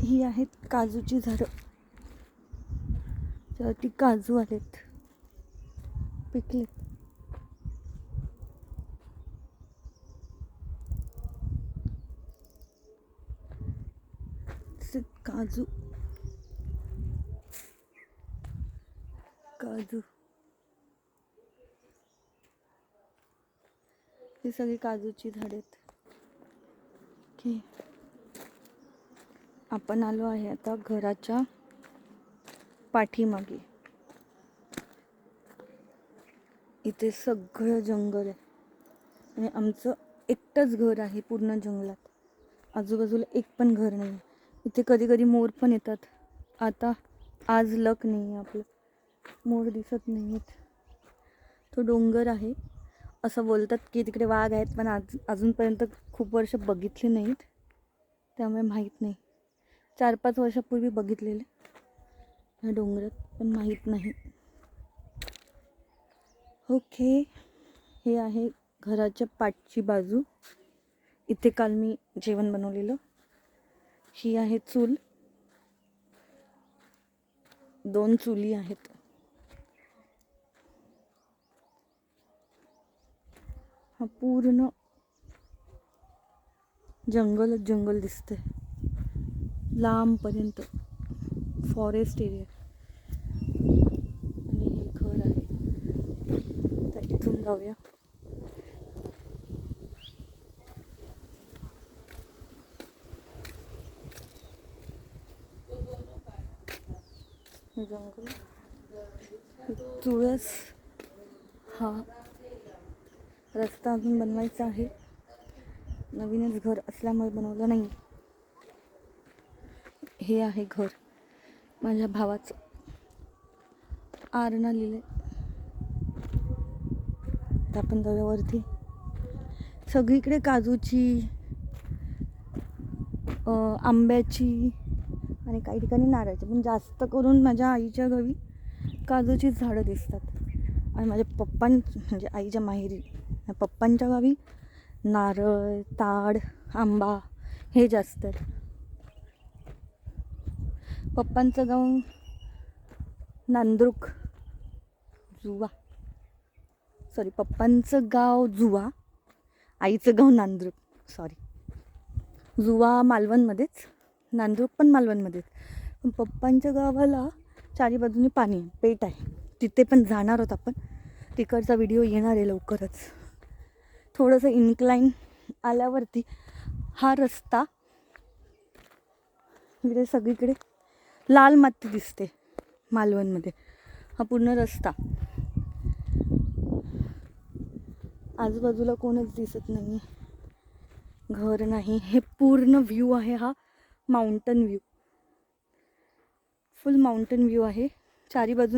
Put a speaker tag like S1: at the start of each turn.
S1: ही आहेत काजूची झाडं. त्यावरती काजू आलेत, पिकलेत. काजू काजू ही सगळी काजूची झाडे आहेत. ओके, आपण आलो आहे आता घराच्या पाठीमागे. इथे सगळं जंगल आहे आणि आमचं एकटंच घर आहे पूर्ण जंगलात. आजूबाजूला एक पण घर नाही. इथे कधी कधी मोर पण येतात. आता आज लक नाही आहे आपलं, मोर दिसत नाही आहेत. तो डोंगर आहे. असं बोलतात की तिकडे वाघ आहेत, पण अजूनपर्यंत खूप वर्ष बघितले नाहीत, त्यामुळे माहीत नाही. 4-5 वर्षापूर्वी बघितलेले ह्या डोंगरात, पण माहीत नाही. ओके, हे आहे घराच्या पाठची बाजू. इथे काल मी जेवण बनवलेलं. ही आहे चूल, 2 चुली आहेत. हा पूर्ण जंगलच जंगल दिसतंय लांबपर्यंत, फॉरेस्ट एरिया. आणि हे घर आहे. तर इथून जाऊया. जंगल, तुळस. हा रस्ता अजून बनवायचा आहे, नवीनच घर असल्यामुळे बनवलं नाही. हे आहे घर माझ्या भावाचं, आरणा लिहिले. तर आपण जाऊया वरती. सगळीकडे काजूची, आंब्याची आणि काही ठिकाणी नारळाची, पण जास्त करून माझ्या आईच्या गावी काजूची झाडं दिसतात. आणि माझ्या म्हणजे आईच्या माहेरी, पप्पांच्या गावी नारळ, ताड, आंबा हे जास्त आहेत. पप्पांचं गाव नांद्रुक जुवा, सॉरी, पप्पांचं गाव जुवा, आईचं गाव नांद्रुक. सॉरी, जुवा मालवणमध्येच, नांद्रुक पण मालवणमध्येच. पण पप्पांच्या गावाला चारी बाजूनी पाणी, पेट आहे. तिथे पण जाणार आहोत आपण. तिकडचा व्हिडिओ येणार आहे लवकरच. थोडंसं इन्क्लाइन आल्यावरती हा रस्ता, इकडे सगळीकडे लाल माती दिसते मालवणमध्ये. हा पूर्ण रस्ता, आजूबाजूला कोणच दिसत नाही, घर नाही. हे पूर्ण व्ह्यू आहे, हा माउंटन व्ह्यू, फुल माउंटन व्ह्यू आहे. चारी बाजू